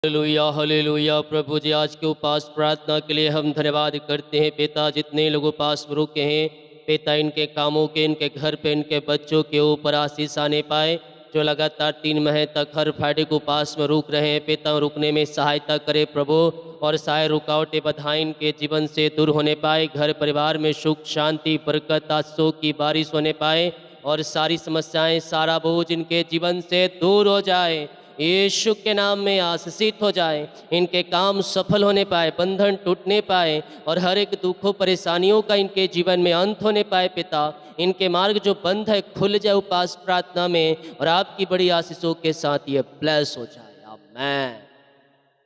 Hallelujah hallelujah. प्रभु जी, आज के उपास प्रार्थना के लिए हम धन्यवाद करते हैं पिता। जितने लोग उपास में रुके हैं पिता, इनके कामों के, इनके घर पे, इनके बच्चों के ऊपर आशीष आने पाए। जो लगातार 3 महीने तक हर फ्राइडे को उपास में रुक रहे हैं पिता, रुकने में सहायता करे प्रभु। और सारे रुकावटें बाधाएं इनके जीवन से दूर होने पाए। घर परिवार में सुख शांति बरकत आंसू की बारिश होने पाए। और सारी समस्याएं, सारा बोझ इनके जीवन से दूर हो जाए। यीशु के नाम में आशीषित हो जाए। इनके काम सफल होने पाए, बंधन टूटने पाए और हर एक दुखों परेशानियों का इनके जीवन में अंत होने पाए पिता। इनके मार्ग जो बंद है खुल जाए उपास प्रार्थना में, और आपकी बड़ी आशीषों के साथ ये ब्लेस हो जाए। Amen.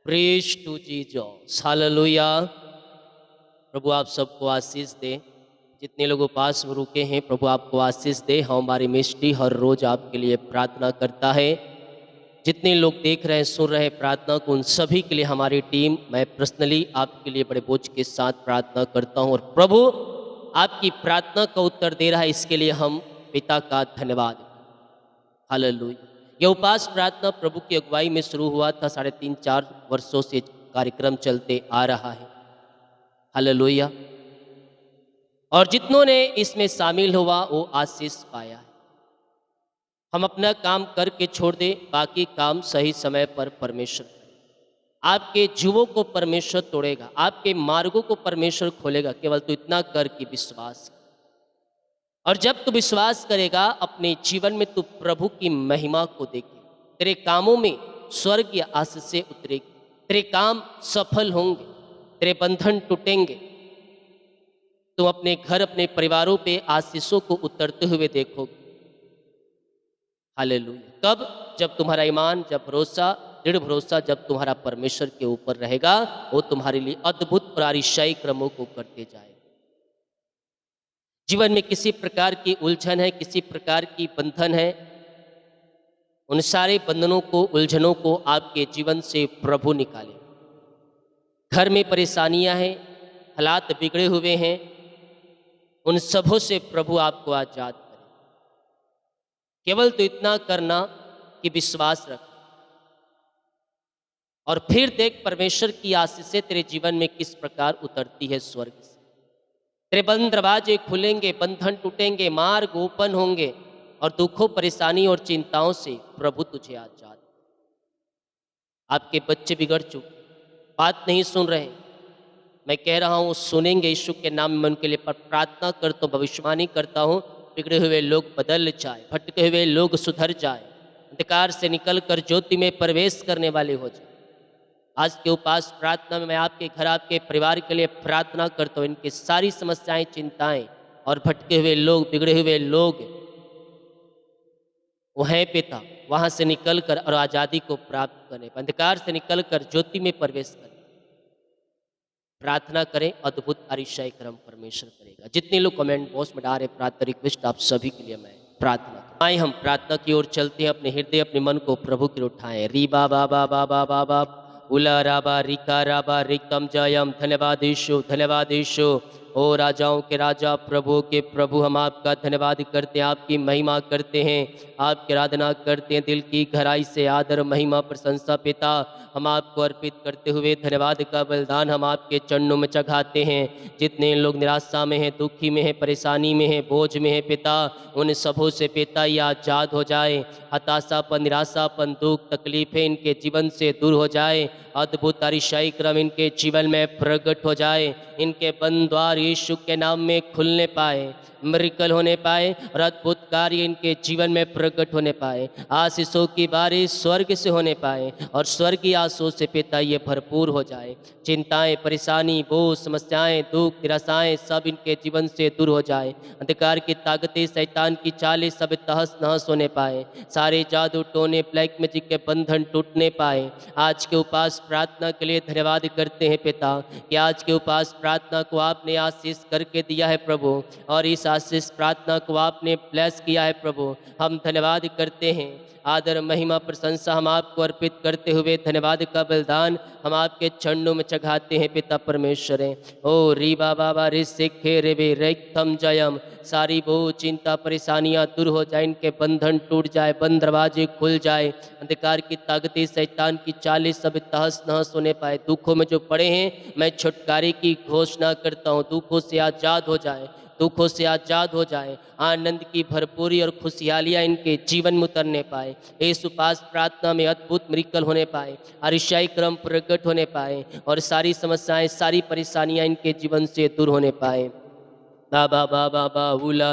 Praise to Jesus. Hallelujah. प्रभु आप सबको आशीष दे। जितने लोग उपास में रुके हैं प्रभु आपको आशीष दे। हमारी मिस्टी हर रोज आपके लिए प्रार्थना करता है। जितने लोग देख रहे हैं, सुन रहे हैं प्रार्थना को, उन सभी के लिए हमारी टीम, मैं पर्सनली आपके लिए बड़े बोझ के साथ प्रार्थना करता हूं। और प्रभु आपकी प्रार्थना का उत्तर दे रहा है, इसके लिए हम पिता का धन्यवाद। हालेलुया। यह उपास प्रार्थना प्रभु की अगुवाई में शुरू हुआ था। 3.5-4 वर्षों से कार्यक्रम चलते आ रहा है। हालेलुया। और जितनों ने इसमें शामिल हुआ वो आशीष पाया है। हम अपना काम करके छोड़ दें, बाकी काम सही समय पर परमेश्वर करे। आपके जुओं को परमेश्वर तोड़ेगा, आपके मार्गों को परमेश्वर खोलेगा। केवल तू इतना कर कि विश्वास कर। और जब तू विश्वास करेगा अपने जीवन में तू प्रभु की महिमा को देखे। तेरे कामों में स्वर्ग की आशीषें उतरेगी। तेरे काम सफल होंगे, तेरे बंधन टूटेंगे। तुम अपने घर, अपने परिवारों पे आशीषों को उतरते हुए देखोगे। हालेलुया। कब? जब तुम्हारा ईमान, जब भरोसा, दृढ़ भरोसा जब तुम्हारा परमेश्वर के ऊपर रहेगा, वो तुम्हारे लिए अद्भुत और आरिशाई क्रमों को करते जाएगा। जीवन में किसी प्रकार की उलझन है, किसी प्रकार की बंधन है, उन सारे बंधनों को, उलझनों को आपके जीवन से प्रभु निकाले। घर में परेशानियां हैं, हालात बिगड़े हुए हैं, उन सबों से प्रभु आपको आजाद करे। केवल तो इतना करना कि विश्वास रख, और फिर देख परमेश्वर की आशीष से तेरे जीवन में किस प्रकार उतरती है स्वर्ग से। तेरे बंद दरवाजे खुलेंगे, बंधन टूटेंगे, मार्ग ओपन होंगे, और दुखों, परेशानी और चिंताओं से प्रभु तुझे आजाद। आपके बच्चे बिगड़ चुके, बात नहीं सुन रहे, मैं कह रहा हूँ सुनेंगे। यीशु के नाम में उनके लिए प्रार्थना करता हूँ, भविष्यवाणी करता हूँ। बिगड़े हुए लोग बदल जाए, भटके हुए लोग सुधर जाए, अंधकार से निकलकर ज्योति में प्रवेश करने वाले हो जाए। आज के उपास प्रार्थना में मैं आपके घर, आपके परिवार के लिए प्रार्थना करता हूँ। इनकी सारी समस्याएं, चिंताएं और भटके हुए लोग, बिगड़े हुए लोग वो हैं पिता, वहां से निकलकर और आज़ादी को प्राप्त करने, अंधकार से निकलकर ज्योति में प्रवेश करने प्रार्थना करें। अद्भुत अरिशय क्रम परमेश्वर करेगा। जितने लोग कमेंट बॉक्स में डाल रहे प्रार्थना रिक्वेस्ट, आप सभी के लिए मैं प्रार्थना आए। हम प्रार्थना की ओर चलते हैं। अपने हृदय, अपने मन को प्रभु की ओर उठाएं। री बा बा बा बा बा बा बा उला राबा रिका राबा रिकम जयम। धन्यवाद यीशु, धन्यवाद यीशु। ओ राजाओं के राजा, प्रभु के प्रभु, हम आपका धन्यवाद करते हैं, आपकी महिमा करते हैं, आपकी आराधना करते हैं दिल की गहराई से। आदर, महिमा, प्रशंसा पिता हम आपको अर्पित करते हुए धन्यवाद का बलिदान हम आपके चरणों में चढ़ाते हैं। जितने लोग निराशा में हैं, दुखी में हैं, परेशानी में हैं, बोझ में हैं पिता, उन सबों से पिता ये आजाद हो जाए। हताशापन, निराशापन, दुख, तकलीफें इनके जीवन से दूर हो जाए। अद्भुत अरिशाई क्रम इनके जीवन में प्रकट हो जाए। इनके बंद द्वार यीशु के नाम में खुलने पाए, मिरेकल होने पाए, और अद्भुत कार्य इनके जीवन में प्रकट होने पाए। आशीषों की बारिश स्वर्ग से होने पाए, और स्वर्गीय आशीषों से पिता ये भरपूर हो जाए। चिंताएं, परेशानी, बोझ, समस्याएं, दुख, निराशाएं सब इनके जीवन से दूर हो जाए। अंधकार की ताकतें, शैतान की चालें सब तहस नहस होने पाए। सारे जादू टोने, ब्लैक मैजिक के बंधन टूटने पाए। आज के उपास प्रार्थना के लिए धन्यवाद करते हैं पिता, कि आज के उपास प्रार्थना को आपने आशीष करके दिया है प्रभु, और इस आशीष प्रार्थना को आपने ब्लेस किया है प्रभु। हम धन्यवाद करते हैं। आदर महिमा प्रशंसा हम आपको अर्पित करते हुए धन्यवाद का बलिदान हम आपके चरणों में चढ़ाते हैं पिता परमेश्वर है। ओ री बाबा रे सिखे रे बे रेक्तम जयम, सारी वो चिंता परेशानियां दूर हो जाए, इनके बंधन टूट जाए, बंद दरवाजे खुल जाए, अंधकार की ताकतें शैतान की चालें सब तहस नहस होने पाए। दुखों में जो पड़े हैं मैं छुटकारे की घोषणा करता हूँ, दुखों से आज़ाद हो जाए, दुखों से आज़ाद हो जाए, आनंद की भरपूरी और खुशहालियाँ इनके जीवन में उतरने पाए। इस उपास प्रार्थना में अद्भुत मिरेकल होने पाए, अरिशाई क्रम प्रकट होने पाए और सारी समस्याएं सारी परेशानियां इनके जीवन से दूर होने पाए। बाबा बाबा बाहुला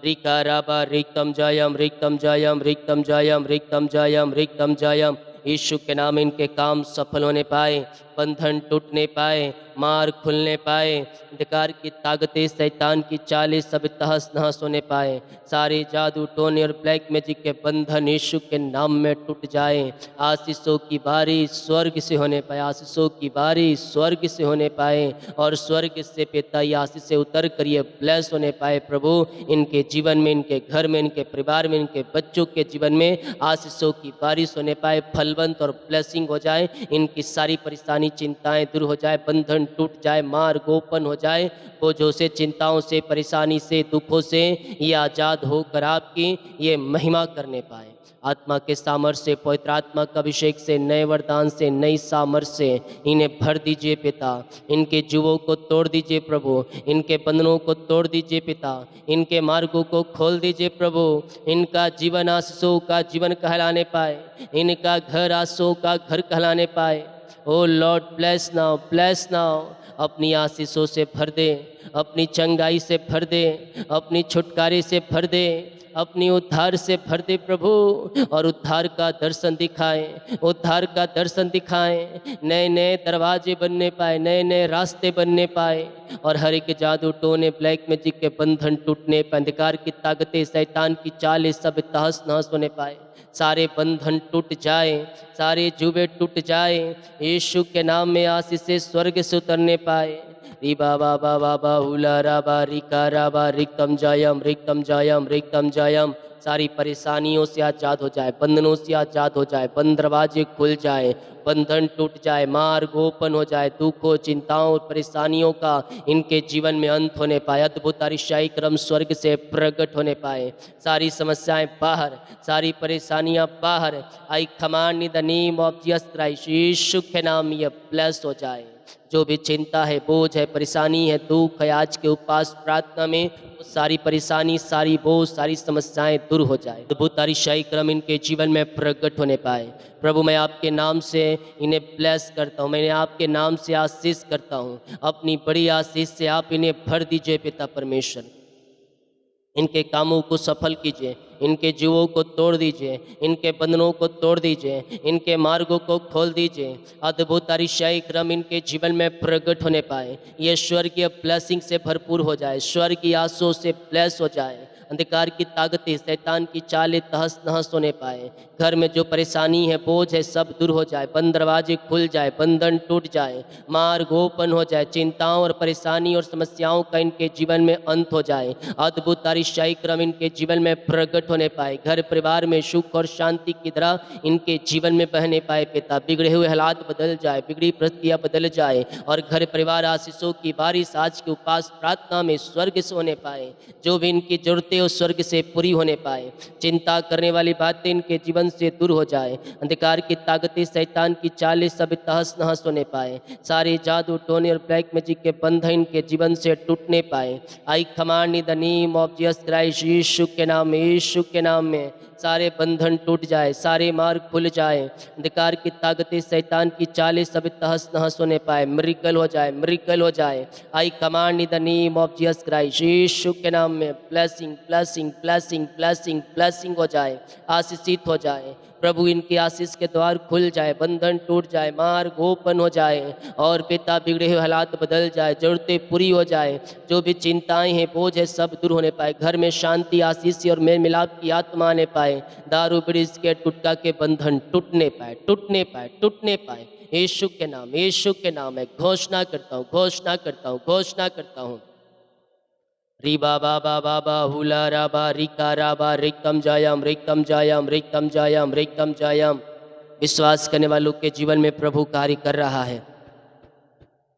रिका राबा रिक्तम जयम रिक्तम जयम रिक्तम जयम रिक्तम जयम रिक्तम जयम। यीशु के नाम इनके काम सफल होने पाए, बंधन टूटने पाए, मार खुलने पाए, अंधकार की ताकतें शैतान की चालें सब तहस नहस होने पाए, सारे जादू टोने और ब्लैक मैजिक के बंधन यीशु के नाम में टूट जाए। आशीषों की बारिश स्वर्ग से होने पाए, आशीषों की बारिश स्वर्ग से होने पाए और स्वर्ग से पिता ये आशीष से उतर कर ये ब्लेस होने पाए। प्रभु इनके जीवन में, इनके घर में, इनके परिवार में, इनके बच्चों के जीवन में आशीषों की बारिश होने पाए, फलवंत और ब्लेसिंग हो जाए, इनकी सारी परेशानी चिंताएं दूर हो जाए, बंधन टूट जाए, मार्ग ओपन हो जाए, बोझों से चिंताओं से परेशानी से दुखों से ये आज़ाद होकर आपकी ये महिमा करने पाए। आत्मा के सामर्थ्य से, पवित्र आत्मा का अभिषेक से, नए वरदान से, नई सामर्थ्य से इन्हें भर दीजिए पिता। इनके जुओं को तोड़ दीजिए प्रभु, इनके बंधनों को तोड़ दीजिए पिता, इनके मार्गों को खोल दीजिए प्रभु। इनका जीवन आशीषों का जीवन कहलाने पाए, इनका घर आशीषों का घर कहलाने पाए। O Lord bless now, bless now, अपनी आशीषों से भर दे, अपनी चंगाई से भर दे, अपनी छुटकारे से भर दे, अपनी उद्धार से भर दे प्रभु, और उद्धार का दर्शन दिखाएं, उद्धार का दर्शन दिखाएं, नए नए दरवाजे बनने पाए, नए नए रास्ते बनने पाए और हर एक जादू टोने ब्लैक मैजिक के बंधन टूटने पाए, अंधकार की ताकतें शैतान की चालें सब तहस नहस होने पाए, सारे बंधन टूट जाए, सारे जुबे टूट जाए, यीशु के नाम में आशीष से स्वर्ग से उतरने पाए। री बाबा बाबा बाहुला राबा रिका राबा रिक्तम जयम रिक्तम जयम रिक्तम जयम। सारी परेशानियों से आज़ाद हो जाए, बंधनों से आज़ाद हो जाए, बंद दरवाजे खुल जाए, बंधन टूट जाए, मार्ग ओपन हो जाए, दुखों चिंताओं और परेशानियों का इनके जीवन में अंत होने पाए, अद्भुत अरिशाई क्रम स्वर्ग से प्रकट होने पाए, सारी समस्याएं बाहर, सारी परेशानियां बाहर। I command in the name of Jesus Christ, Yeshu के नाम ये ब्लेस हो जाए। जो भी चिंता है, बोझ है, परेशानी है, दुख है, आज के उपवास प्रार्थना में वो सारी परेशानी, सारी बोझ, सारी समस्याएं दूर हो जाए, अद्भुत अरिशाई क्रम इनके जीवन में प्रकट होने पाए। प्रभु मैं आपके नाम से इन्हें ब्लेस करता हूँ, मैंने आपके नाम से आशीष करता हूँ, अपनी बड़ी आशीष से आप इन्हें भर दीजिए पिता परमेश्वर। इनके कामों को सफल कीजिए, इनके जीवों को तोड़ दीजिए, इनके बंधनों को तोड़ दीजिए, इनके मार्गों को खोल दीजिए, अद्भुत अरिशाई क्रम इनके जीवन में प्रकट होने पाए, ये स्वर्गीय ब्लेसिंग से भरपूर हो जाए, स्वर्गीय आशीषों से ब्लेस हो जाए, अंधकार की ताकतें शैतान की चालें तहस नहस होने पाए, घर में जो परेशानी है, बोझ है, सब दूर हो जाए, बंद दरवाजे खुल जाए, बंधन टूट जाए, मार्ग ओपन हो जाए, चिंताओं और परेशानी और समस्याओं का इनके जीवन में अंत हो जाए, अद्भुत अरिशाई क्रम इनके जीवन में प्रकट होने पाए, घर परिवार में सुख और शांति की तरह इनके जीवन में बहने पाए पिता। बिगड़े हुए हालात बदल जाए, बिगड़ी परिस्थितियाँ बदल जाए और घर परिवार आशीषों की बारिश आज के उपवास प्रार्थना में स्वर्ग से होने पाए, जो भी इनकी जरूरतें उस स्वर्ग से पूरी होने पाए, चिंता करने वाली बातें इनके जीवन से दूर हो जाए, अंधकार की ताकतें शैतान की चालें सब तहस नहस होने पाए, सारे जादू टोने और ब्लैक मैजिक के बंधन इनके जीवन से टूटने पाए। I command in the name of Jesus Christ, Yeshu के नाम में, यीशु के नाम में सारे बंधन टूट जाए, सारे मार्ग खुल जाए, अंधकार की ताकतें शैतान की चालें सब तहस नहस होने पाए, मिरेकल हो जाए, मिरेकल हो जाए। I command in the name of Jesus Christ, Yeshu के नाम में blessing blessing blessing blessing blessing हो जाए, आशीषित हो जाए प्रभु, इनके आशीष के द्वार खुल जाए, बंधन टूट जाए, मार्ग ओपन हो जाए और पिता बिगड़े हुए हालात बदल जाए, जरूरतें पूरी हो जाए, जो भी चिंताएं हैं, बोझ है, सब दूर होने पाए, घर में शांति आशीष और मेल मिलाप की आत्मा आने पाए, दारू बीड़ी के गुटखा के बंधन टूटने पाए, टूटने पाए, टूटने पाए, यीशु के नाम, यीशु के नाम में घोषणा करता हूँ, घोषणा करता हूँ, घोषणा करता हूँ। री बाबा बाबा बा हुला राबा रिका राबा रिकम जायम रिकम जायम रिकम जायम। विश्वास करने वालों के जीवन में प्रभु कार्य कर रहा है,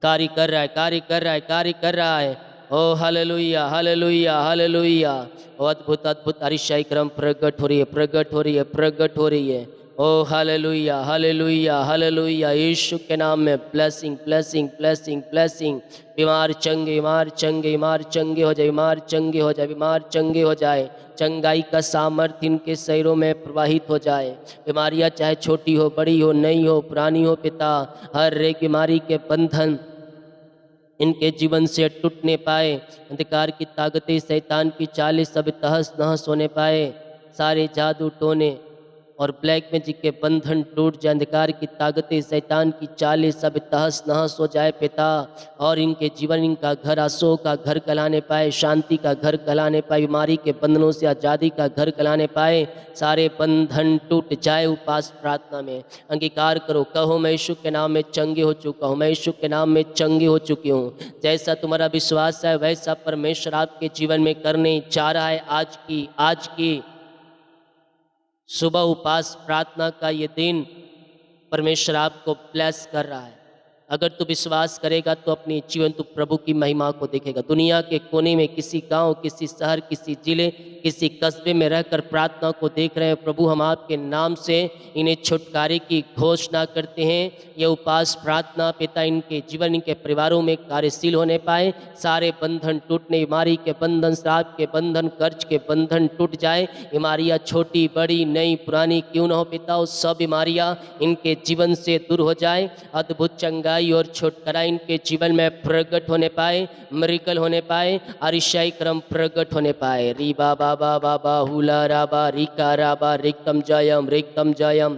कार्य कर रहा है, कार्य कर रहा है, कार्य कर रहा है। ओ हालेलुया हालेलुया हालेलुया। ओ अद्भुत अद्भुत अरिशय क्रम प्रकट हो रही है, प्रकट हो रही है, प्रकट हो रही है। ओ हालेलुया हालेलुया हालेलुया। यीशु के नाम में ब्लेसिंग ब्लेसिंग ब्लेसिंग ब्लेसिंग। बीमार चंगे, बीमार चंगे, बीमार चंगे हो जाए, बीमार चंगे हो जाए, बीमार चंगे हो जाए। चंगाई का सामर्थ्य इनके शरीरों में प्रवाहित हो जाए। बीमारियां चाहे छोटी हो, बड़ी हो, नई हो, पुरानी हो, पिता हर एक बीमारी के बंधन इनके जीवन से टूटने पाए। अंधकार की ताकतें, शैतान की चालें सब तहस नहस होने पाए। सारे जादू टोने और ब्लैक मैजिक के बंधन टूट जाए। अंधकार की ताकतें, शैतान की चालें सब तहस नहस हो जाए पिता। और इनके जीवन, इनका घर आशों का घर कहलाने पाए, शांति का घर कहलाने पाए, बीमारी के बंधनों से आज़ादी का घर कहलाने पाए। सारे बंधन टूट जाए। उपास प्रार्थना में अंगीकार करो, कहो मैं यीशु के नाम में चंगे हो चुका हूँ, मैं यीशु के नाम में चंगे हो चुकी हूँ। जैसा तुम्हारा विश्वास है वैसा परमेश्वर आपके जीवन में करने जा रहा है। आज की सुबह उपास प्रार्थना का ये दिन परमेश्वर आपको ब्लेस कर रहा है। अगर तू विश्वास करेगा तो अपनी जीवन तू प्रभु की महिमा को देखेगा। दुनिया के कोने में, किसी गांव, किसी शहर, किसी जिले, किसी कस्बे में रहकर प्रार्थना को देख रहे हैं। प्रभु हम आपके नाम से इन्हें छुटकारे की घोषणा करते हैं। ये उपास प्रार्थना पिता इनके जीवन, इनके परिवारों में कार्यशील होने पाए। सारे बंधन टूटने, बीमारी के बंधन, श्राप के बंधन, कर्ज के बंधन टूट जाए। बीमारियां छोटी बड़ी नई पुरानी क्यों ना हो पिता, उस सब बीमारियां इनके जीवन से दूर हो जाए। अद्भुत चंगाई और छुटकारा इनके जीवन में प्रकट होने पाए, मिरेकल होने पाए, अरिशाई क्रम प्रकट होने पाए। री बाबा बाबा बा हुला राबा रिका राबा रिकम जायम रिकम जायम।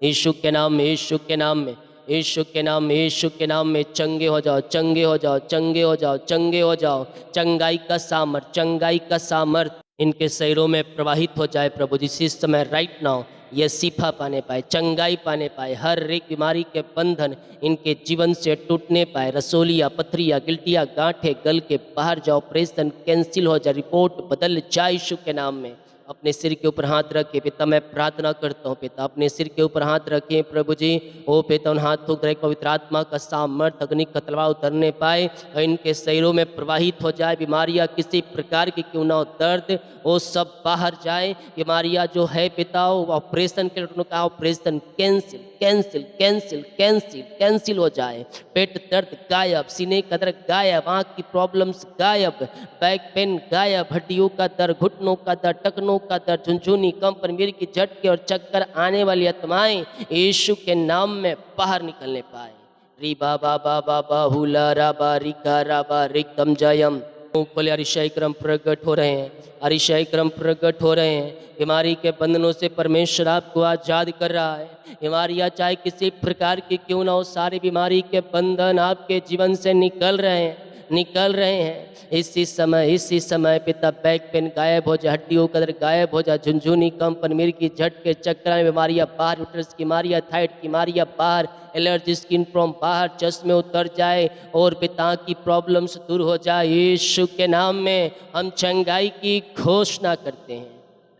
यीशु के नाम में, यीशु के नाम में, यीशु के नाम में, यीशु के नाम में चंगे हो जाओ, चंगे हो जाओ, चंगे हो जाओ, चंगे हो जाओ। चंगाई का सामर्थ, चंगाई का सामर्थ इनके शरीरों में प्रवाहित हो जाए। प्रभु जी इस समय राइट नाउ ये शिफा पाने पाए, चंगाई पाने पाए। हर एक बीमारी के बंधन इनके जीवन से टूटने पाए। रसोलिया, पथरिया, गिल्टिया, गांठे गल के बाहर जाओ, ऑपरेशन कैंसिल हो जाए, रिपोर्ट बदल जाए यीशु के नाम में। अपने सिर के ऊपर हाथ रखे पिता, मैं प्रार्थना करता हूँ पिता, अपने सिर के ऊपर हाथ रखें प्रभु जी। ओ पिता, उन हाथों पर पवित्र आत्मा का सामर्थ अग्नि का तलवार उतरने पाए और इनके शरीरों में प्रवाहित हो जाए। बीमारियां किसी प्रकार की क्यों ना हो, दर्द वो सब बाहर जाए। बीमारियां जो है पिता, वो ऑपरेशन के लिए का operation cancel cancel cancel cancel cancel हो जाए। पेट दर्द गायब, सीने का दर्द गायब, आँख की प्रॉब्लम्स गायब, बैक पेन गायब, हड्डियों का दर्द, घुटनों का दर्द, टखनों का दर्द, झुनझुनी, कंपन, मिर्गी की झटके और चक्कर आने वाली आत्माएं यीशु के नाम में बाहर निकलने पाए। री बाबा बाबा बाहुला राबा रिका राबा रिकम जयम। खोले, अरिशय क्रम प्रकट हो रहे हैं, अरिशय क्रम प्रकट हो रहे हैं। बीमारी के बंधनों से परमेश्वर आपको आजाद कर रहा है। बीमारियां चाहे किसी प्रकार की क्यों ना हो, सारी बीमारी के बंधन आपके जीवन से निकल रहे हैं, निकल रहे हैं। इसी समय पिता बैक पेन गायब हो जाए, हड्डियों का दर्द गायब हो जाए, झुनझुनी, कंपन, मिर्गी, झटके, चक्कर, बीमारियां बाहर, यूट्रस की बीमारियां, थायराइड की बीमारियां बाहर, एलर्जी, स्किन प्रॉब्लम बाहर, चश्मे उतर जाए और पिता की प्रॉब्लम्स दूर हो जाए। यीशु के नाम में हम चंगाई की घोषणा करते हैं।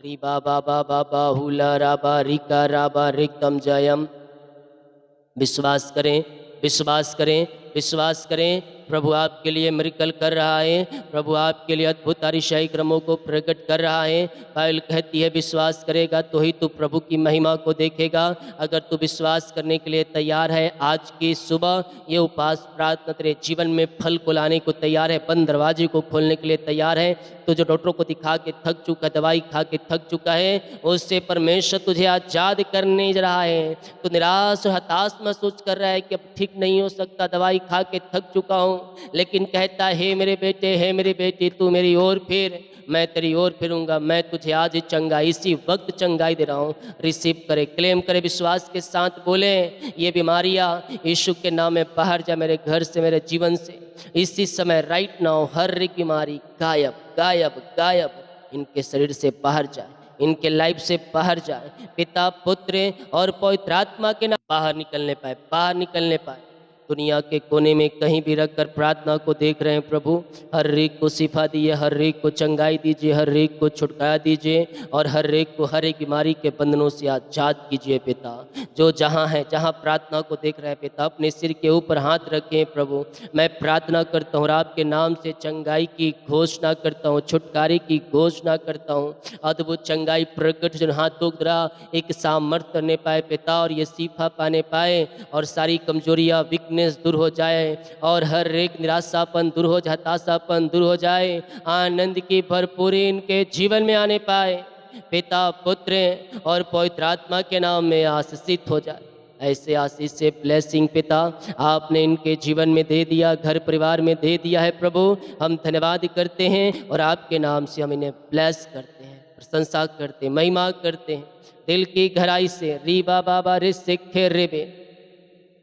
री बाबा बाबा बाहुला राबा रिका राबा रिकम जयम। विश्वास करें, विश्वास करें, विश्वास करें। प्रभु आपके लिए मिरेकल कर रहा है, प्रभु आपके लिए अद्भुत अतिशय क्रमों को प्रकट कर रहा है। बाइबल कहती है विश्वास करेगा तो ही तू प्रभु की महिमा को देखेगा। अगर तू विश्वास करने के लिए तैयार है, आज की सुबह ये उपास प्रार्थना तेरे जीवन में फल को लाने को तैयार है, बंद दरवाजे को खोलने के लिए तैयार है। तो जो डॉक्टरों को दिखा के थक चुका, दवाई खा के थक चुका है, उससे परमेश्वर तुझे आजाद करने जा रहा है। तो निराश और हताश महसूस कर रहा है कि अब ठीक नहीं हो सकता, दवाई खा के थक चुका हूँ, लेकिन कहता है हे मेरे बेटे, हे मेरी बेटी, तू मेरी ओर फिर, मैं तेरी ओर फिरूंगा। मैं तुझे आज चंगाई, इसी वक्त चंगाई दे रहा हूँ। रिसीव करे, क्लेम करे, विश्वास के साथ बोले ये बीमारियाँ यीशु के नाम में बाहर जा, मेरे घर से, मेरे जीवन से इसी समय राइट नाउ हर एक बीमारी गायब गायब गायब इनके शरीर से बाहर जाए, इनके लाइफ से बाहर जाए। पिता, पुत्र और पवित्र आत्मा के नाम बाहर निकलने पाए, बाहर निकलने पाए। दुनिया के कोने में कहीं भी रखकर प्रार्थना को देख रहे हैं प्रभु, हर एक को शिफा दिए, हर एक को चंगाई दीजिए, हर एक को छुटकारा दीजिए और हर एक को हर एक बीमारी के बंधनों से आजाद कीजिए पिता। जो जहाँ है, जहाँ प्रार्थना को देख रहे हैं पिता, अपने सिर के ऊपर हाथ रखें प्रभु। मैं प्रार्थना करता हूँ और आपके नाम से चंगाई की घोषणा करता हूँ, छुटकारे की घोषणा करता हूँ। अद्भुत चंगाई प्रकट जो हाथों द्वारा एक सामर्थ करने पाए पिता, और ये शिफा पाने पाए और सारी कमजोरियाँ वीकनेस दूर हो जाए और हर एक निराशापन दूर हो जाए, हताशापन दूर हो जाए, आनंद की भरपूरी इनके जीवन में आने पाए पिता, पुत्र और पवित्र आत्मा के नाम में आशीषित हो जाए। ऐसे आशीष से ब्लेसिंग पिता आपने इनके जीवन में दे दिया, घर परिवार में दे दिया है प्रभु। हम धन्यवाद करते हैं और आपके नाम से हम इन्हें ब्लेस करते हैं, प्रशंसा करते हैं, महिमा करते हैं दिल की गहराई से। रीबा बाबा रे सिखे रेबे,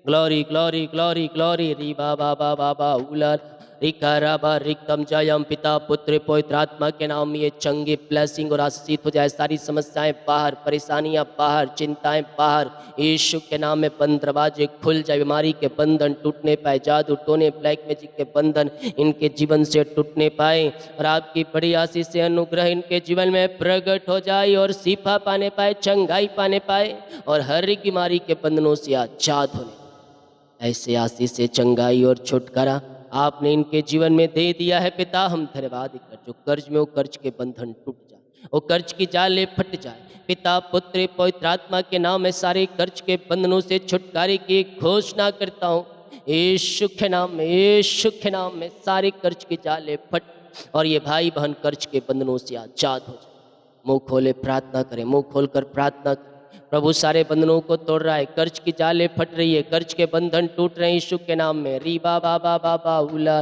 ग्लोरी ग्लोरी ग्लोरी ग्लोरी, रीबा बाबा बाबा उलर रिकाराबा रिकम जयम पिता पुत्र पवित्र आत्मा के नाम में ये चंगी ब्लेसिंग और आशीषित हो जाए। सारी समस्याएं बाहर, परेशानियां बाहर, चिंताएं बाहर, यीशु के नाम में बंद दरवाजे खुल जाए, बीमारी के बंधन टूटने पाए, जादू टोने ब्लैक मैजिक के बंधन इनके जीवन से टूटने पाए और आपकी बड़ी आशीष से अनुग्रह इनके जीवन में प्रकट हो जाए और शिफा पाने पाए, चंगाई पाने पाए और हर एक बीमारी के बंधनों से आजाद होने। ऐसे आशीष से चंगाई और छुटकारा आपने इनके जीवन में दे दिया है पिता। हम धन्यवाद कर, जो कर्ज में वो कर्ज के बंधन टूट जाए, वो कर्ज की जाले फट जाए पिता पुत्र पवित्र आत्मा के नाम में सारे कर्ज के बंधनों से छुटकारे की घोषणा करता हूँ यीशु के नाम में, यीशु के नाम में सारे कर्ज की जाले फट और ये भाई बहन कर्ज के बंधनों से आजाद हो जाए। मुंह खोले प्रार्थना करें, मुंह खोलकर प्रार्थना करें। प्रभु सारे बंधनों को तोड़ रहा है, कर्ज की जाले फट रही है, कर्ज के बंधन टूट रहे हैं यीशु के नाम में। रीबा बाबा बाबा उला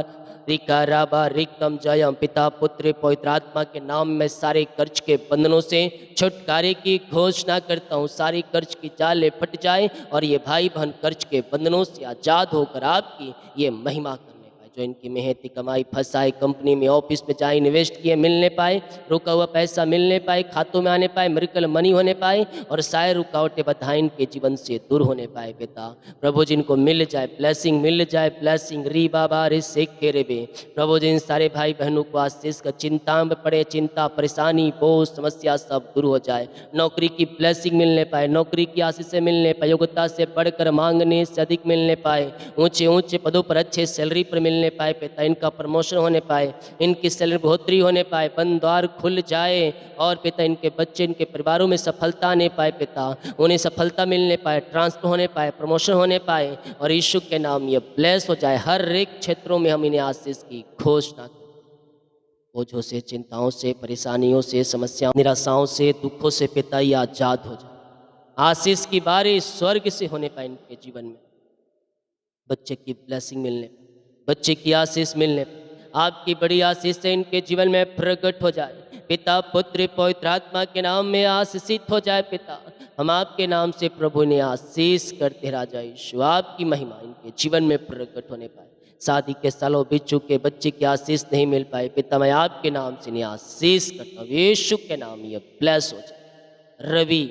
रिका राबा रिकम जयम पिता पुत्र पवित्र आत्मा के नाम में सारे कर्ज के बंधनों से छुटकारे की घोषणा करता हूँ। सारी कर्ज की जाले फट जाए और ये भाई बहन कर्ज के बंधनों से आजाद होकर आपकी ये महिमा करने पाए। जो इनकी मेहनती कमाई फंसाए, कंपनी में ऑफिस में जाए, इन्वेस्ट किए मिलने पाए, रुका हुआ पैसा मिलने पाए, खातों में आने पाए, मिरेकल मनी होने पाए और सारे रुकावटें बाधाएं इनके जीवन से दूर होने पाए पिता। प्रभु जिनको मिल जाए ब्लेसिंग, मिल जाए ब्लेसिंग। री बाबा रे सेखे रे बे प्रभु जिन सारे भाई बहनों को आशीष का चिंता में पड़े, चिंता परेशानी बोझ समस्या सब दूर हो जाए। नौकरी की ब्लेसिंग मिलने पाए, नौकरी की आशीष से मिलने पाए, योग्यता से बढ़कर मांगने से अधिक मिलने पाए, ऊंचे ऊंचे पदों पर अच्छे सैलरी पर मिलने पाए पिता, इनका प्रमोशन होने पाए, इनकी सैलरी बढ़ोतरी होने पाए, बंद द्वार खुल जाए और पिता इनके बच्चे, इनके परिवारों में सफलता आने पाए पिता, उन्हें सफलता मिलने पाए, ट्रांसफर होने पाए, प्रमोशन होने पाए और यीशु के नाम ये ब्लेस हो जाए। हर एक क्षेत्रों में हम इन्हें आशीष की घोषणा करें। बोझों से, चिंताओं से, परेशानियों से, समस्याओं, निराशाओं से, दुखों से पिता ये आजाद हो जाए। आशीष की बारिश स्वर्ग से होने पाए इनके जीवन में। बच्चे की ब्लेसिंग मिलने, बच्चे की आशीष मिलने, आपकी बड़ी आशीष से इनके जीवन में प्रकट हो जाए पिता पुत्र पवित्र आत्मा के नाम में आशीषित हो जाए पिता। हम आपके नाम से प्रभु ने आशीष करते राजा यीशु, आपकी महिमा इनके जीवन में प्रकट होने पाए। शादी के सालों बीत चुके, बच्चे की आशीष नहीं मिल पाए पिता, मैं आपके नाम से इन्हें आशीष करता हूँ यीशु के नाम, ये ब्लेस हो जाए। रवि,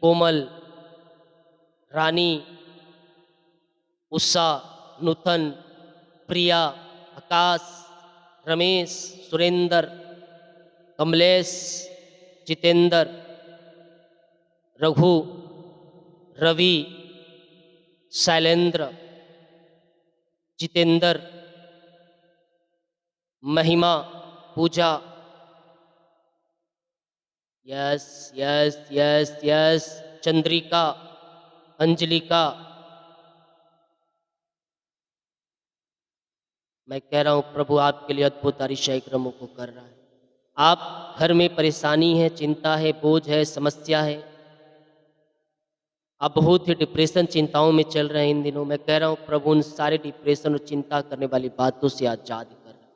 कोमल, रानी, उषा, नूतन, प्रिया, आकाश, Ramesh, Surendra, Kamlesh, Jitendra, Raghu, Ravi, Shailendra, Jitendra, Mahima, Puja, yes yes yes yes, Chandrika, Anjalika, मैं कह रहा हूँ प्रभु आपके लिए अद्भुत अतिशय क्रमों को कर रहा है। आप घर में परेशानी है, चिंता है, बोझ है, समस्या है, आप बहुत ही डिप्रेशन चिंताओं में चल रहे हैं इन दिनों, मैं कह रहा हूँ प्रभु उन सारे डिप्रेशन और चिंता करने वाली बातों से आजाद कर रहे हैं।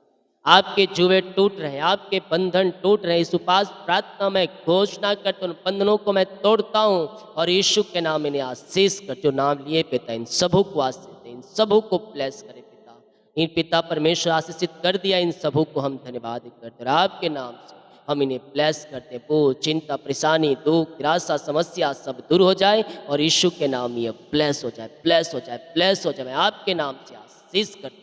आपके जुए टूट रहे हैं, आपके बंधन टूट रहे हैं। इस उपास प्रार्थना में घोषणा करता हूँ, बंधनों को मैं तोड़ता हूँ और यीशु के नाम इन्हें आशीष कर। जो नाम लिए पिता इन सबों को आशीष दे, इन सबों को ब्लेस करे पिता। इन पिता परमेश्वर आशीषित कर दिया, इन सबों को हम धन्यवाद करते हैं। आपके नाम से हम इन्हें ब्लेस करते हैं। वो चिंता, परेशानी, दुख, निराशा, समस्या सब दूर हो जाए और यीशु के नाम ये ब्लेस हो जाए, ब्लेस हो जाए, ब्लेस हो जाए। मैं आपके नाम से आशीष करता हूँ।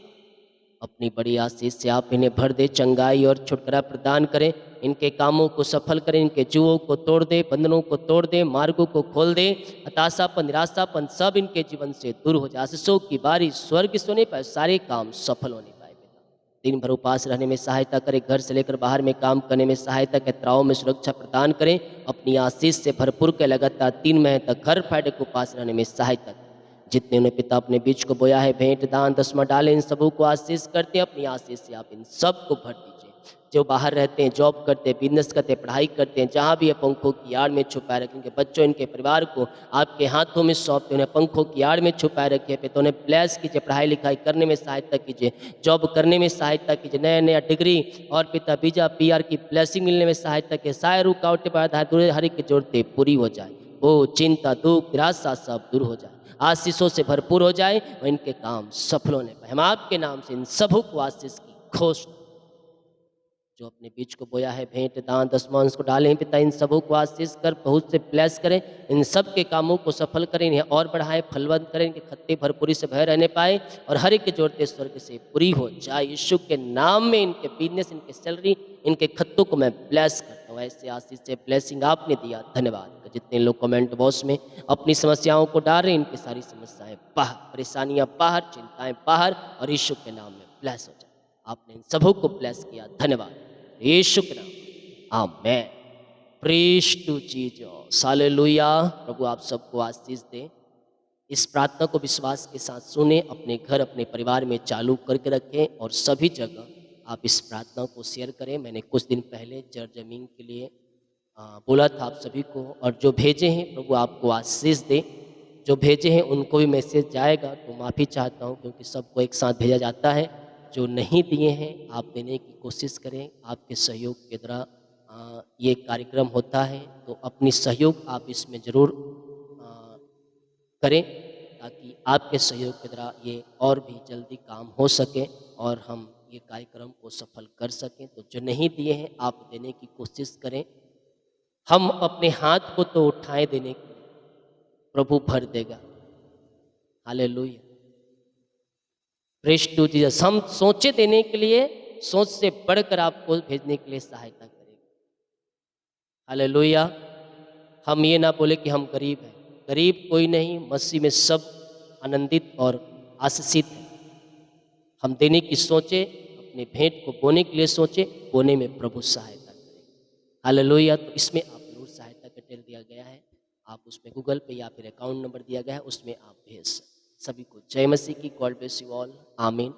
अपनी बड़ी आशीष से आप इन्हें भर दे, चंगाई और छुटकारा प्रदान करें। इनके कामों को सफल करें, इनके जुओं को तोड़ दे, बंधनों को तोड़ दे, मार्गों को खोल दे। हताशापन, निराशापन सब इनके जीवन से दूर हो जाए। आशीषों की बारिश स्वर्ग से होने पाए, सारे काम सफल होने पाए। पिता दिन भर उपास रहने में सहायता करें, घर से लेकर बाहर में काम करने में सहायता करें, तनाव में सुरक्षा प्रदान करें। अपनी आशीष से भरपूर के लगातार 3 महीने तक घर फाड़े को उपास रहने में सहायता करें। जितने उन्हें पिता अपने बीच को बोया है, भेंट, दान, दसवां डाले, इन सबों को आशीष करते हैं। अपनी आशीष से आप इन सब को भर दीजिए। जो बाहर रहते हैं, जॉब करते हैं, बिजनेस करते हैं, पढ़ाई करते हैं, जहाँ भी ये पंखों की आड़ में छुपाए रखें। इनके बच्चों, इनके परिवार को आपके हाथों में सौंपते, उन्हें पंखों की आड़ में छुपाए रखिए। पिता उन्हें ब्लेस कीजिए, पढ़ाई लिखाई करने में सहायता कीजिए, जॉब करने में सहायता कीजिए, नया नया डिग्री और पिता वीजा PR की ब्लेसिंग मिलने में सहायता कीजिए। सारे रुकावटें बाधा दूर, हर एक की जरूरतें पूरी हो जाए। वो चिंता, दुख, निराशा सब दूर हो जाए, आशीषों से भरपूर हो जाए और इनके काम सफल होने पाए। हम आपके नाम से इन सबों को आशीष की घोषणा, जो अपने बीच को बोया है, भेंट, दान, दसमांश को डालें पिता, इन सबों को आशीष कर बहुत से ब्लेस करें। इन सब के कामों को सफल करें, इन्हें और बढ़ाएं, फलवंत करें, इनके खत्ते भरपूरी से भय रहने पाए और हर एक की जरूरतें स्वर्ग से पूरी हो जाए। यीशु के नाम में इनके बिजनेस, इनके सैलरी, इनके खत्तों को मैं ब्लेस करता हूँ। ऐसे आशीष से ब्लेसिंग आपने दिया, धन्यवाद। जितने लोग कमेंट बॉक्स में अपनी समस्याओं को डाल रहे हैं, इनकी सारी समस्याएं बाहर, परेशानियां बाहर, चिंताएं बाहर और यीशु के नाम में ब्लेस हो जाए। आपने इन सबों को ब्लेस किया, धन्यवाद। यीशु के नाम, amen. Praise to Jesus, hallelujah. प्रभु आप सबको आशीष दे। इस प्रार्थना को विश्वास के साथ सुने, अपने घर, अपने परिवार में चालू करके रखें और सभी जगह आप इस प्रार्थना को शेयर करें। मैंने कुछ दिन पहले जमीन के लिए बोला था आप सभी को, और जो भेजे हैं प्रभु आपको आशीष दे। जो भेजे हैं उनको भी मैसेज जाएगा, तो माफ़ी चाहता हूँ क्योंकि सबको एक साथ भेजा जाता है। जो नहीं दिए हैं आप देने की कोशिश करें। आपके सहयोग के द्वारा ये कार्यक्रम होता है, तो अपनी सहयोग आप इसमें ज़रूर करें, ताकि आपके सहयोग के द्वारा ये और भी जल्दी काम हो सके और हम ये कार्यक्रम को सफल कर सकें। तो जो नहीं दिए हैं आप देने की कोशिश करें। हम अपने हाथ को तो उठाए देने के लिए, प्रभु भर देगा। Hallelujah, praise to Jesus. हम सोचे देने के लिए, सोच से बढ़कर आपको भेजने के लिए सहायता करेगा। हालेलुया। हम ये ना बोले कि हम गरीब हैं, गरीब कोई नहीं, मसीह में सब आनंदित और आशीषित हैं। हम देने की सोचे, अपने भेंट को बोने के लिए सोचे, बोने में प्रभु सहायता करेगा। हालेलुया। तो इसमें आप जरूर सहायता का डिटेल दिया गया है, आप उसमें गूगल पे या फिर अकाउंट नंबर दिया गया है, उसमें आप भेज सकते। सभी को जय मसीह की। God bless you all. आमीन।